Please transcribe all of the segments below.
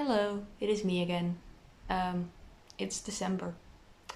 Hello, it is me again. It's December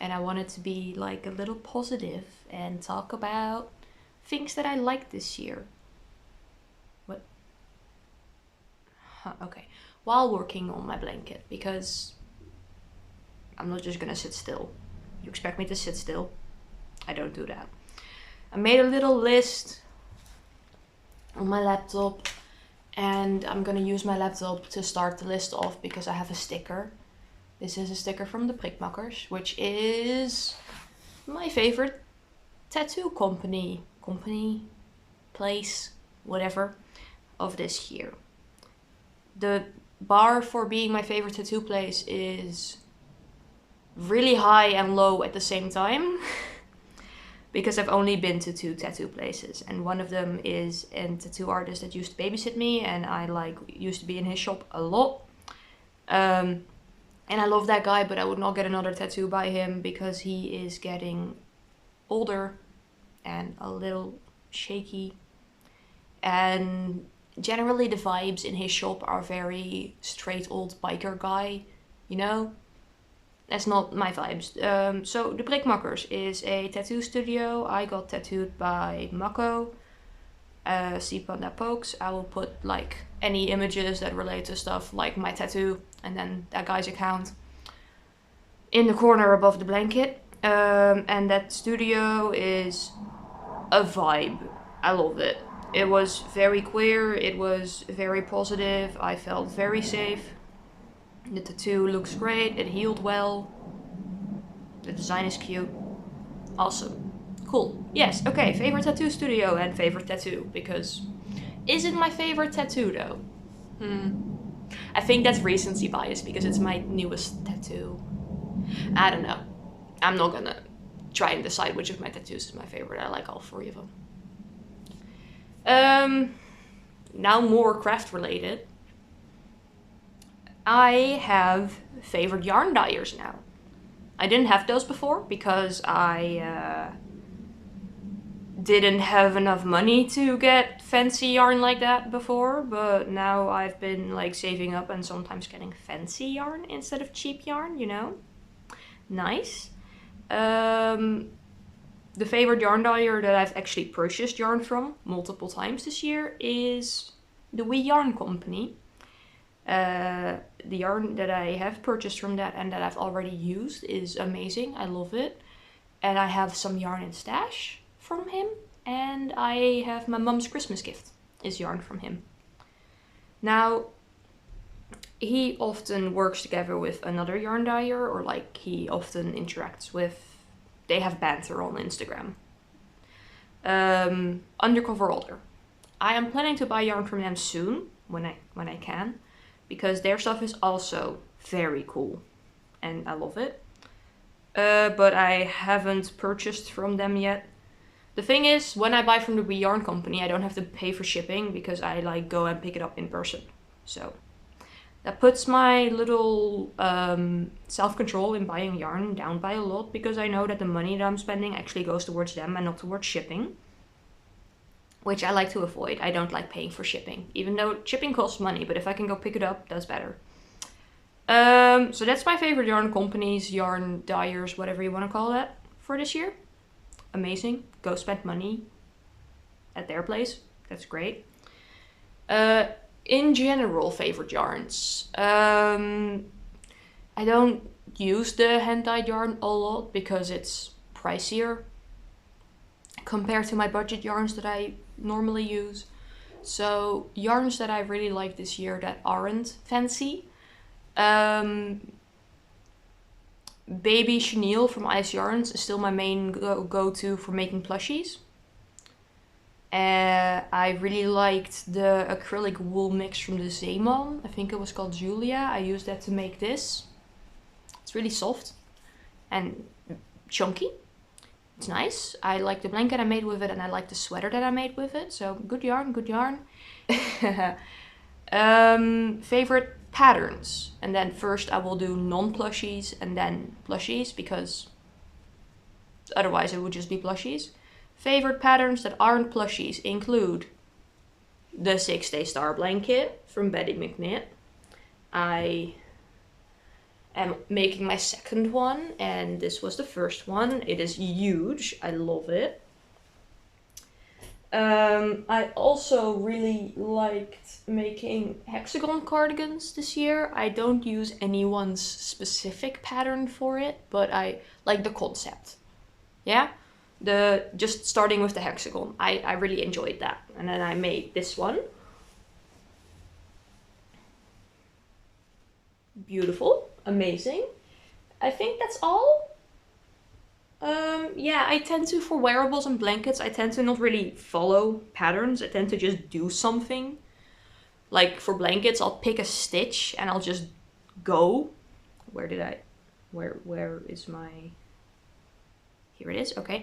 and I wanted to be like a little positive and talk about things that I liked this year. What? Okay. While working on my blanket, because I'm not just gonna sit still. You expect me to sit still? I don't do that. I made a little list on my laptop and I'm gonna use my laptop to start the list off because I have a sticker. This is a sticker from the PrikMakkers, which is my favorite tattoo company, place, whatever, of this year. The bar for being my favorite tattoo place is really high and low at the same time. Because I've only been to 2 tattoo places, and one of them is a tattoo artist that used to babysit me, and I used to be in his shop a lot. And I love that guy, but I would not get another tattoo by him because he is getting older and a little shaky. And generally the vibes in his shop are very straight old biker guy, you know? That's not my vibes. So the PrikMakkers is a tattoo studio. I got tattooed by Makko, Seapanda.pokes. I will put like any images that relate to stuff like my tattoo and then that guy's account in the corner above the blanket. And that studio is a vibe. I love it. It was very queer. It was very positive. I felt very safe. The tattoo looks great, it healed well, the design is cute, awesome, cool. Yes, okay, favorite tattoo studio and favorite tattoo, because is it my favorite tattoo though? I think that's recency bias because it's my newest tattoo. I don't know, I'm not gonna try and decide which of my tattoos is my favorite. I like all 3 of them. Now more craft related. I have favorite yarn dyers now. I didn't have those before because I didn't have enough money to get fancy yarn like that before, but now I've been like saving up and sometimes getting fancy yarn instead of cheap yarn, you know? Nice. The favorite yarn dyer that I've actually purchased yarn from multiple times this year is TheWeeYarnCompany. The yarn that I have purchased from that and that I've already used is amazing. I love it. And I have some yarn in stash from him. And I have my mum's Christmas gift is yarn from him. Now, he often works together with another yarn dyer, or like he often interacts with, they have banter on Instagram. Undercover Otter. I am planning to buy yarn from them soon, when I can. Because their stuff is also very cool and I love it. But I haven't purchased from them yet. The thing is, when I buy from the TheWeeYarnCompany, I don't have to pay for shipping because I like go and pick it up in person. So that puts my little self-control in buying yarn down by a lot because I know that the money that I'm spending actually goes towards them and not towards shipping. Which I like to avoid. I don't like paying for shipping. Even though shipping costs money, but if I can go pick it up, that's better. So that's my favorite yarn companies, yarn dyers, whatever you want to call that, for this year. Amazing. Go spend money at their place. That's great. In general, favorite yarns. I don't use the hand-dyed yarn a lot because it's pricier compared to my budget yarns that I normally use. So yarns that I really like this year that aren't fancy. Baby chenille from Ice Yarns is still my main go-to for making plushies. I really liked the acrylic wool mix from the Zeeman. I think it was called Julia. I used that to make this. It's really soft and chunky. It's nice. I like the blanket I made with it and I like the sweater that I made with it. So good yarn, good yarn. Favorite patterns. And then first I will do non-plushies and then plushies because otherwise it would just be plushies. Favorite patterns that aren't plushies include the 6-Day Star blanket from bettymcknit. I am making my second one, and this was the first one. It is huge. I love it. I also really liked making hexagon cardigans this year. I don't use anyone's specific pattern for it, but I like the concept. Yeah? Just starting with the hexagon. I really enjoyed that. And then I made this one. Beautiful. Amazing. I think that's all. Yeah, I tend to, for wearables and blankets, I tend to not really follow patterns. I tend to just do something. Like for blankets, I'll pick a stitch and I'll just go. Where is my... Here it is, okay.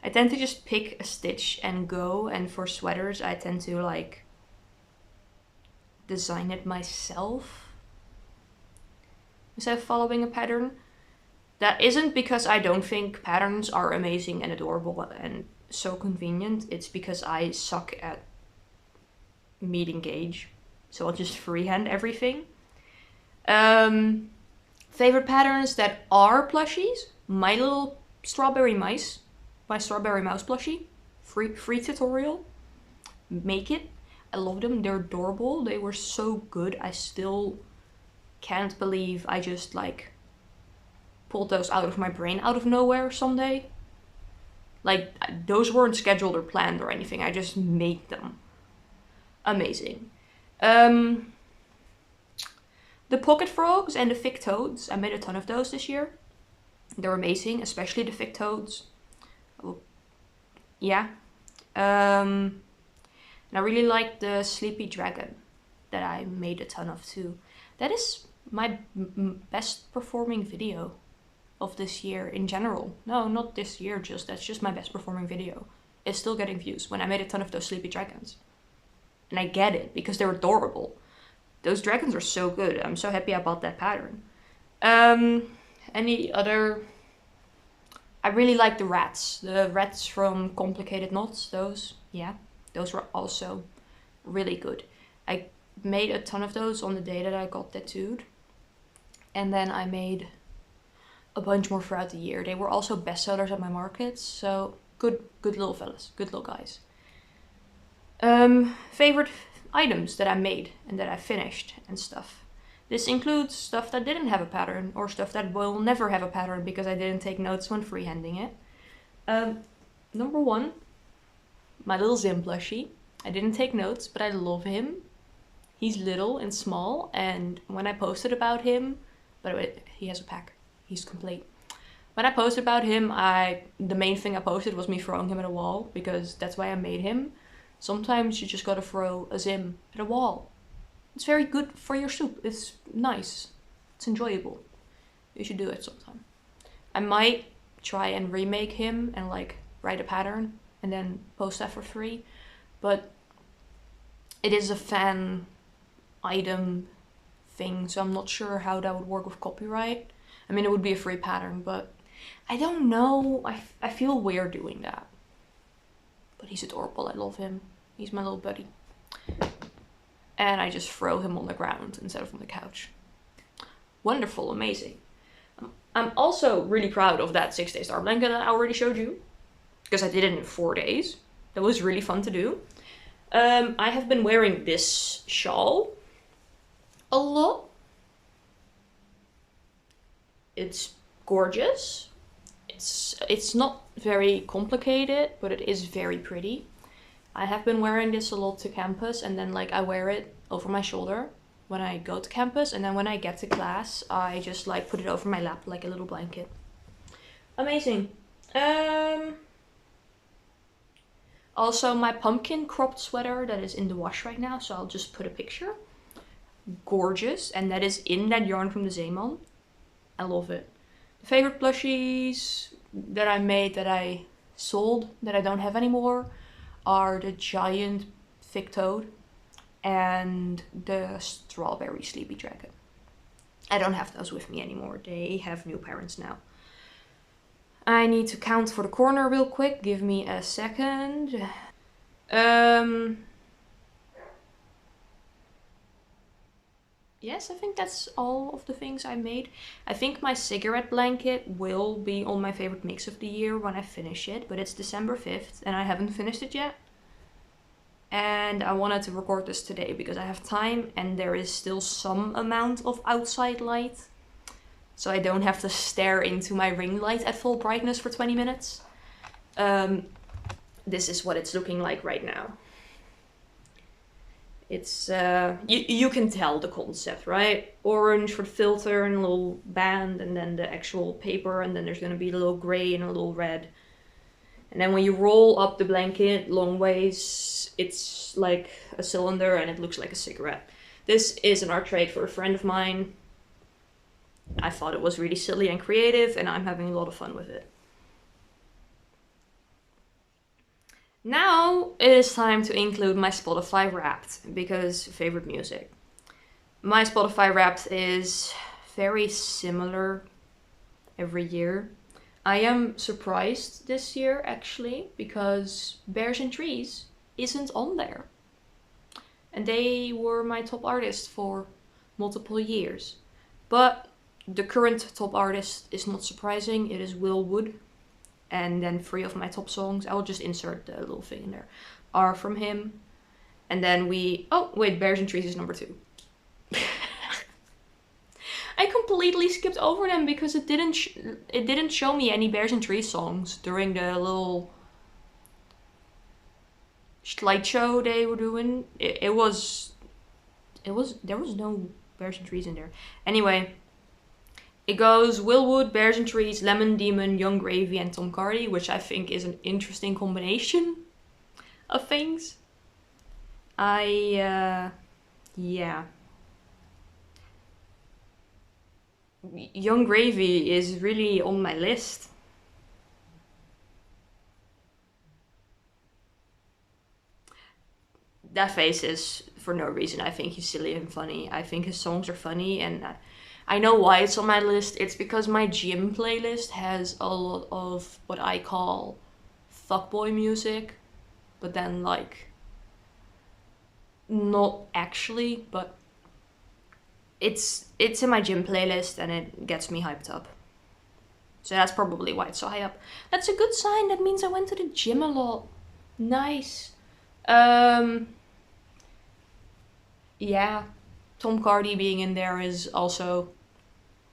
I tend to just pick a stitch and go, and for sweaters, I tend to like design it myself instead of following a pattern. That isn't because I don't think patterns are amazing and adorable and so convenient. It's because I suck at meeting gauge. So I'll just freehand everything. Favorite patterns that are plushies. My little strawberry mice. My strawberry mouse plushie. Free tutorial. Make it. I love them. They're adorable. They were so good. I still can't believe I just like pulled those out of my brain out of nowhere someday. Like, those weren't scheduled or planned or anything. I just made them. Amazing. The pocket frogs and the thick toads. I made a ton of those this year. They're amazing, especially the thick toads. Oh, yeah. And I really like the sleepy dragon that I made a ton of too. That is my best performing video of this year in general. No, not this year, that's just my best performing video. It's still getting views when I made a ton of those sleepy dragons. And I get it, because they're adorable. Those dragons are so good. I'm so happy I bought that pattern. Any other... I really like the rats. The rats from Complicated Knots, those. Yeah, those were also really good. I made a ton of those on the day that I got tattooed. And then I made a bunch more throughout the year. They were also bestsellers at my markets, so good little fellas, good little guys. Favorite items that I made and that I finished and stuff. This includes stuff that didn't have a pattern or stuff that will never have a pattern because I didn't take notes when freehanding it. Number one, my little Zim plushie. I didn't take notes, but I love him. He's little and small, and when I posted about him, by the way, he has a pack. He's complete. When I posted about him, the main thing I posted was me throwing him at a wall, because that's why I made him. Sometimes you just gotta throw a Zim at a wall. It's very good for your soup. It's nice. It's enjoyable. You should do it sometime. I might try and remake him and like write a pattern and then post that for free. But it is a fan item thing, so I'm not sure how that would work with copyright. I mean, it would be a free pattern, but I don't know. I feel weird doing that. But he's adorable. I love him. He's my little buddy. And I just throw him on the ground instead of on the couch. Wonderful. Amazing. I'm also really proud of that 6-day star blanket that I already showed you, because I did it in 4 days. That was really fun to do. I have been wearing this shawl a lot. It's gorgeous. It's not very complicated, but it is very pretty. I have been wearing this a lot to campus, and then like I wear it over my shoulder when I go to campus, and then when I get to class I just like put it over my lap like a little blanket. Amazing. Also my pumpkin cropped sweater that is in the wash right now, so I'll just put a picture. Gorgeous, and that is in that yarn from the Zeeman. I love it. Favorite plushies that I made that I sold that I don't have anymore are the giant thick toad and the strawberry sleepy dragon. I don't have those with me anymore. They have new parents now. I need to count for the corner real quick. Give me a second. yes, I think that's all of the things I made. I think my cigarette blanket will be on my favorite mix of the year when I finish it, but it's December 5th and I haven't finished it yet. And I wanted to record this today because I have time and there is still some amount of outside light. So I don't have to stare into my ring light at full brightness for 20 minutes. This is what it's looking like right now. It's, you can tell the concept, right? Orange for the filter and a little band, and then the actual paper, and then there's gonna be a little gray and a little red. And then when you roll up the blanket long ways, it's like a cylinder and it looks like a cigarette. This is an art trade for a friend of mine. I thought it was really silly and creative, and I'm having a lot of fun with it. Now it is time to include my Spotify Wrapped, because favorite music. My Spotify Wrapped is very similar every year. I am surprised this year actually, because Bears and Trees isn't on there. And they were my top artist for multiple years. But the current top artist is not surprising, it is Will Wood. And then 3 of my top songs, I will just insert the little thing in there, are from him. And then oh wait, Bears and Trees is number 2. I completely skipped over them because it didn't show me any Bears and Trees songs during the little slideshow they were doing. There was no Bears and Trees in there. Anyway, it goes Will Wood, Bears and Trees, Lemon Demon, Young Gravy, and Tom Cardy, which I think is an interesting combination of things. Yeah. Young Gravy is really on my list. That face is for no reason. I think he's silly and funny. I think his songs are funny, and I know why it's on my list. It's because my gym playlist has a lot of what I call fuckboy music, but then like not actually, but it's in my gym playlist and it gets me hyped up. So that's probably why it's so high up. That's a good sign. That means I went to the gym a lot. Nice. Yeah, Tom Cardy being in there is also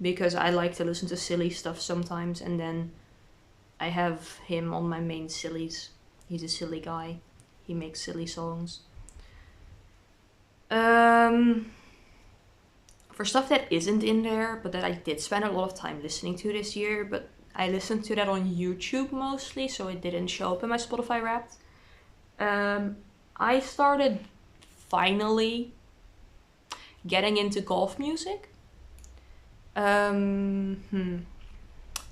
because I like to listen to silly stuff sometimes, and then I have him on my main sillies. He's a silly guy. He makes silly songs. For stuff that isn't in there, but that I did spend a lot of time listening to this year, but I listened to that on YouTube mostly, so it didn't show up in my Spotify Wrapped. I started finally getting into golf music. I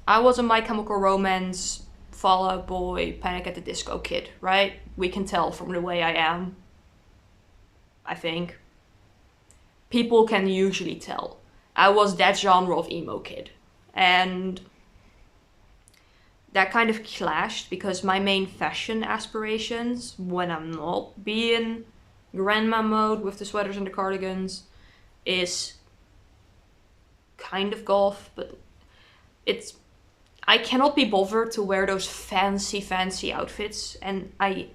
was a My Chemical Romance, Fall Out Boy, Panic at the Disco kid, right? We can tell from the way I am, I think. People can usually tell. I was that genre of emo kid. And that kind of clashed because my main fashion aspirations, when I'm not being grandma mode with the sweaters and the cardigans, is kind of golf, but I cannot be bothered to wear those fancy outfits, and I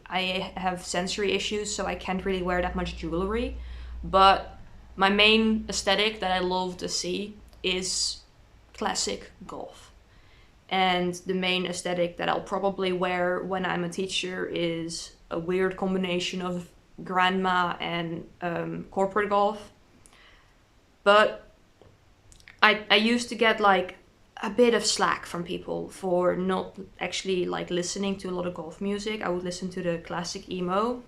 have sensory issues, so I can't really wear that much jewelry. But my main aesthetic that I love to see is classic golf. And the main aesthetic that I'll probably wear when I'm a teacher is a weird combination of grandma and corporate golf. But I used to get like a bit of slack from people for not actually like listening to a lot of golf music. I would listen to the classic emo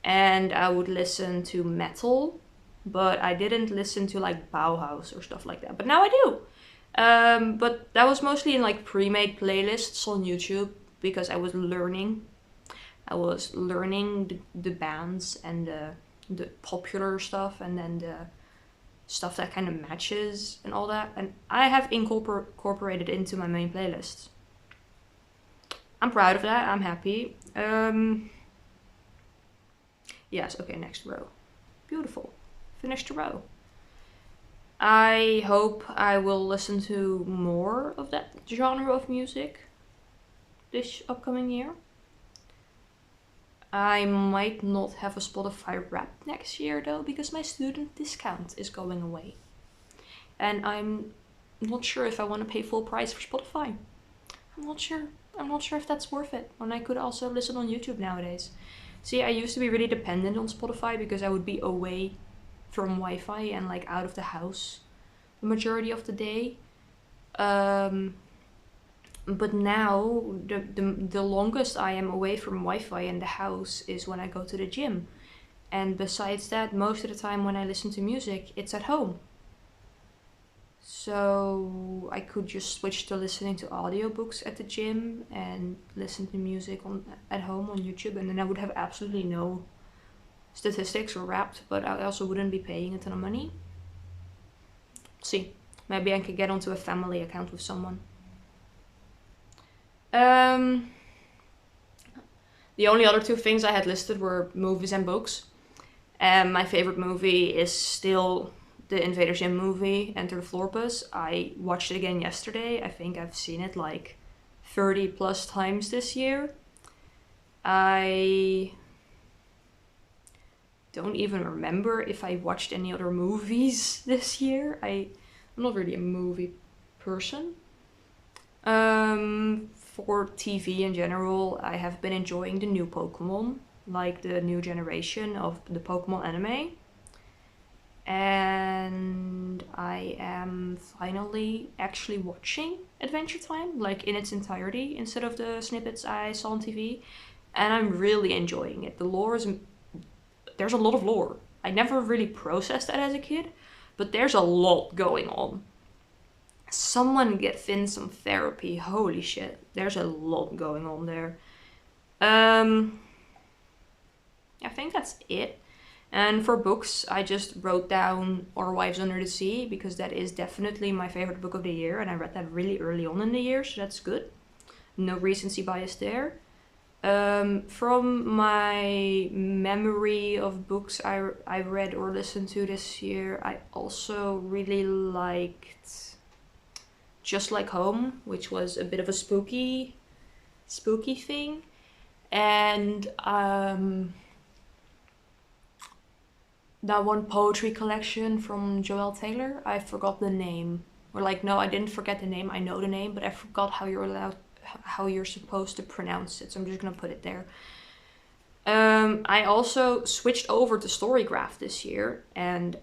and I would listen to metal, but I didn't listen to like Bauhaus or stuff like that. But now I do. But that was mostly in like pre-made playlists on YouTube because I was learning. The bands and the popular stuff, and then the stuff that kind of matches and all that. And I have incorporated into my main playlists. I'm proud of that. I'm happy. Yes, okay, next row. Beautiful. Finished the row. I hope I will listen to more of that genre of music this upcoming year. I might not have a Spotify Wrapped next year though, because my student discount is going away. And I'm not sure if I want to pay full price for Spotify. I'm not sure. I'm not sure if that's worth it, when I could also listen on YouTube nowadays. See, I used to be really dependent on Spotify because I would be away from Wi-Fi and like out of the house the majority of the day. But now the longest I am away from Wi-Fi in the house is when I go to the gym. And besides that, most of the time when I listen to music, it's at home. So I could just switch to listening to audiobooks at the gym and listen to music at home on YouTube, and then I would have absolutely no statistics or Wrapped, but I also wouldn't be paying a ton of money. See, maybe I could get onto a family account with someone. The only other two things I had listed were movies and books. And my favorite movie is still the Invader Zim movie, Enter the Florpus. I watched it again yesterday. I think I've seen it like 30 plus times this year. I don't even remember if I watched any other movies this year. I'm not really a movie person. For TV in general, I have been enjoying the new Pokemon, like the new generation of the Pokemon anime. And I am finally actually watching Adventure Time, like in its entirety, instead of the snippets I saw on TV. And I'm really enjoying it. The lore is... There's a lot of lore. I never really processed that as a kid, but there's a lot going on. Someone get Finn some therapy. Holy shit. There's a lot going on there. I think that's it. And for books, I just wrote down Our Wives Under the Sea, because that is definitely my favorite book of the year, and I read that really early on in the year, so that's good. No recency bias there. From my memory of books I read or listened to this year, I also really liked Just Like Home, which was a bit of a spooky thing. And that one poetry collection from Joelle Taylor, I forgot the name. Or like, no, I didn't forget the name, I know the name, but I forgot how you're supposed to pronounce it, so I'm just gonna put it there. I also switched over to Storygraph this year, and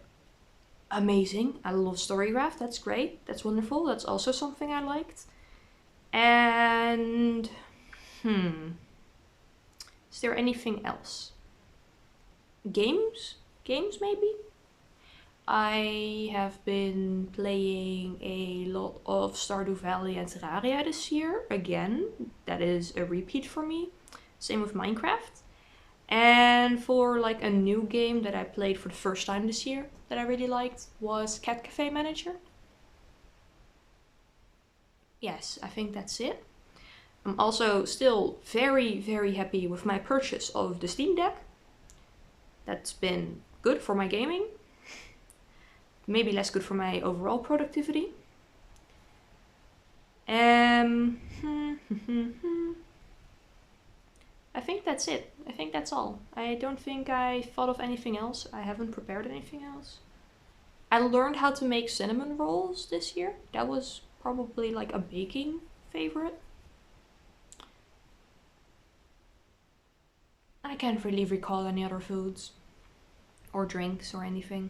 amazing. I love Storygraph. That's great. That's wonderful. That's also something I liked. And is there anything else? Games maybe? I have been playing a lot of Stardew Valley and Terraria this year. Again, that is a repeat for me. Same with Minecraft. And for like a new game that I played for the first time this year that I really liked was Cat Cafe Manager. Yes, I think that's it. I'm also still very, very happy with my purchase of the Steam Deck. That's been good for my gaming. Maybe less good for my overall productivity. I think that's it. I think that's all. I don't think I thought of anything else. I haven't prepared anything else. I learned how to make cinnamon rolls this year. That was probably like a baking favorite. I can't really recall any other foods or drinks or anything.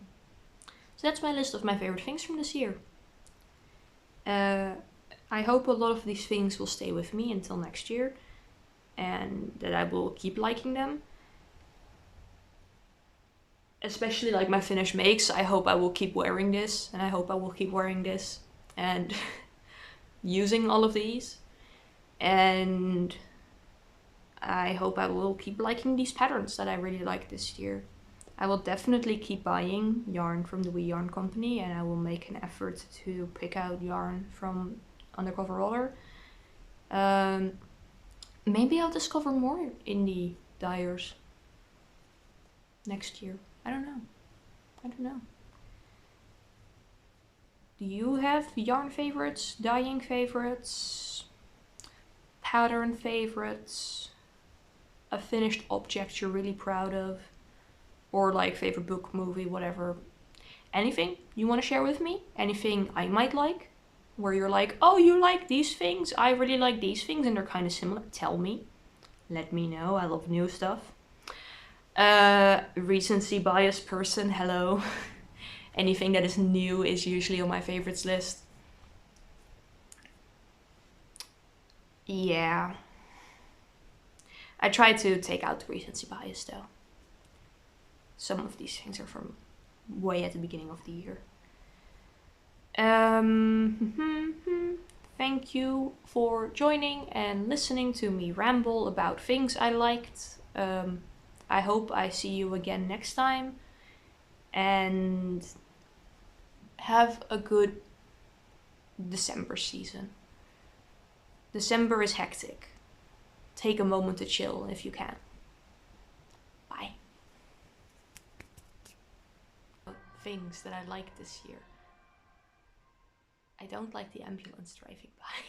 So that's my list of my favorite things from this year. I hope a lot of these things will stay with me until next year, and that I will keep liking them. Especially like my finished makes. I hope I will keep wearing this, and I hope I will keep wearing this and using all of these. And I hope I will keep liking these patterns that I really like this year. I will definitely keep buying yarn from TheWeeYarnCompany, and I will make an effort to pick out yarn from Undercover Otter. Maybe I'll discover more indie dyers next year. I don't know. you have yarn favorites, dyeing favorites, pattern favorites, a finished object you're really proud of, or like favorite book, movie, whatever. Anything you want to share with me? Anything I might like? Where you're like, oh, you like these things? I really like these things and they're kind of similar. Tell me. Let me know. I love new stuff. Recency bias person, hello. Anything that is new is usually on my favorites list. Yeah. I try to take out the recency bias though. Some of these things are from way at the beginning of the year. Thank you for joining and listening to me ramble about things I liked. I hope I see you again next time. And have a good December season. December is hectic. Take a moment to chill if you can. Bye. Things that I like this year. I don't like the ambulance driving by.